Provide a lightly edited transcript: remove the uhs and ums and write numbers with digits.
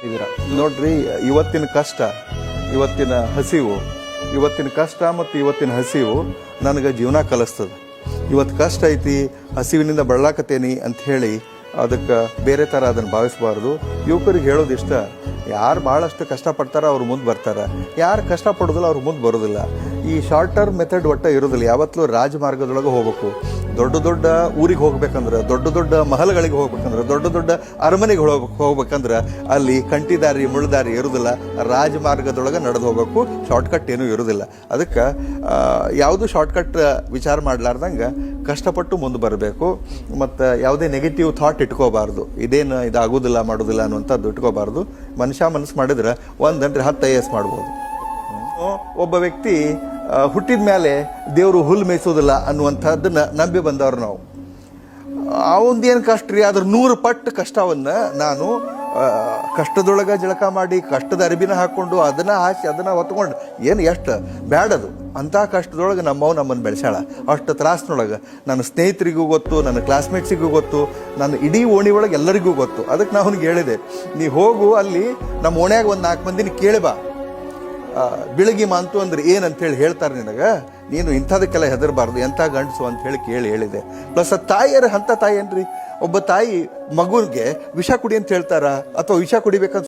ಇದೀರ ನೋಡ್ರಿ, ಇವತ್ತಿನ ಕಷ್ಟ, ಇವತ್ತಿನ ಹಸಿವು, ಇವತ್ತಿನ ಕಷ್ಟ ಮತ್ತು ಇವತ್ತಿನ ಹಸಿವು ನನಗೆ ಜೀವನ ಕಲಿಸ್ತದೆ. ಇವತ್ತು ಕಷ್ಟ ಐತಿ, ಹಸಿವಿನಿಂದ ಬಳಲಾಕತ್ತೇನಿ ಅಂತ ಹೇಳಿ ಅದಕ್ಕೆ ಬೇರೆ ಥರ ಅದನ್ನು ಭಾವಿಸಬಾರ್ದು. ಯುವಕರಿಗೆ ಹೇಳೋದಿಷ್ಟ, ಯಾರು ಭಾಳಷ್ಟು ಕಷ್ಟಪಡ್ತಾರೋ ಅವ್ರು ಮುಂದೆ ಬರ್ತಾರೆ, ಯಾರು ಕಷ್ಟಪಡೋದಿಲ್ಲ ಅವ್ರು ಮುಂದೆ ಬರೋದಿಲ್ಲ. ಈ ಶಾರ್ಟ್ ಟರ್ಮ್ ಮೆಥಡ್ ಒಟ್ಟು ಇರೋದಿಲ್ಲ. ಯಾವತ್ತೂ ರಾಜಮಾರ್ಗದೊಳಗೆ ಹೋಗ್ಬೇಕು. ದೊಡ್ಡ ದೊಡ್ಡ ಊರಿಗೆ ಹೋಗ್ಬೇಕಂದ್ರೆ, ದೊಡ್ಡ ದೊಡ್ಡ ಮಹಲ್ಗಳಿಗೆ ಹೋಗ್ಬೇಕಂದ್ರೆ, ದೊಡ್ಡ ದೊಡ್ಡ ಅರಮನೆಗೆ ಹೋಗ್ಬೇಕಂದ್ರೆ ಅಲ್ಲಿ ಕಂಟಿದಾರಿ ಮುಳ್ದಾರಿ ಇರೋದಿಲ್ಲ. ರಾಜಮಾರ್ಗದೊಳಗೆ ನಡೆದು ಹೋಗ್ಬೇಕು. ಶಾರ್ಟ್ಕಟ್ ಏನೂ ಇರೋದಿಲ್ಲ. ಅದಕ್ಕೆ ಯಾವುದು ಶಾರ್ಟ್ಕಟ್ ವಿಚಾರ ಮಾಡಲಾರ್ದಂಗೆ ಕಷ್ಟಪಟ್ಟು ಮುಂದೆ ಬರಬೇಕು. ಮತ್ತು ಯಾವುದೇ ನೆಗೆಟಿವ್ ಥಾಟ್ ಇಟ್ಕೋಬಾರ್ದು. ಇದೇನು ಇದಾಗೋದಿಲ್ಲ ಮಾಡೋದಿಲ್ಲ ಅನ್ನುವಂಥದ್ದು ಇಟ್ಕೋಬಾರ್ದು. ಮನುಷ್ಯ ಮನಸ್ಸು ಮಾಡಿದ್ರೆ 1 ಗಂಟೆ 10 IAS ಮಾಡ್ಬೋದು. ಒಬ್ಬ ವ್ಯಕ್ತಿ ಹುಟ್ಟಿದ ಮೇಲೆ ದೇವರು ಹುಲ್ಲು ಮೇಯಿಸೋದಿಲ್ಲ ಅನ್ನುವಂಥದ್ದನ್ನ ನಂಬಿ ಬಂದವ್ರು ನಾವು. ಅವಂದೇನು ಕಷ್ಟ ರೀ, ಅದ್ರ 100 ಪಟ್ಟು ಕಷ್ಟವನ್ನು ನಾನು ಕಷ್ಟದೊಳಗೆ ಜಳಕ ಮಾಡಿ, ಕಷ್ಟದ ಅರಿಬಿನ ಹಾಕ್ಕೊಂಡು, ಅದನ್ನು ಹಾಕಿ, ಅದನ್ನು ಹೊತ್ಕೊಂಡು, ಏನು ಎಷ್ಟು ಬ್ಯಾಡದು ಅಂಥ ಕಷ್ಟದೊಳಗೆ ನಮ್ಮನ್ನು ಬೆಳೆಸಾಳ. ಅಷ್ಟು ತ್ರಾಸಿನೊಳಗೆ ನನ್ನ ಸ್ನೇಹಿತರಿಗೂ ಗೊತ್ತು, ನನ್ನ ಕ್ಲಾಸ್ಮೇಟ್ಸಿಗೂ ಗೊತ್ತು, ನನ್ನ ಇಡೀ ಓಣಿ ಒಳಗೆ ಎಲ್ಲರಿಗೂ ಗೊತ್ತು. ಅದಕ್ಕೆ ನಾನು ಅವ್ನಿಗೆ ಹೇಳಿದೆ, ನೀ ಹೋಗು, ಅಲ್ಲಿ ನಮ್ಮ ಓಣ್ಯಾಗ ಒಂದು 4 ಮಂದಿನ ಕೇಳಿ ಬಾ, ಬೆಳಗ್ಗೆ ಮಾಂತು ಅಂದ್ರೆ ಏನಂತೇಳಿ ಹೇಳ್ತಾರೆ ನಿನಗೆ, ನೀನು ಇಂಥದಕ್ಕೆಲ್ಲ ಹೆದರಬಾರ್ದು, ಎಂಥ ಗಂಡಸು ಅಂತ ಹೇಳಿ ಹೇಳಿದೆ. ಪ್ಲಸ್ ತಾಯಿಯರು ಅಂಥ ತಾಯಿ ಏನ್ರಿ, ಒಬ್ಬ ತಾಯಿ ಮಗುವಿಗೆ ವಿಷ ಕುಡಿ ಅಂತ ಹೇಳ್ತಾರ ಅಥವಾ ವಿಷ ಕುಡಿಬೇಕಂತ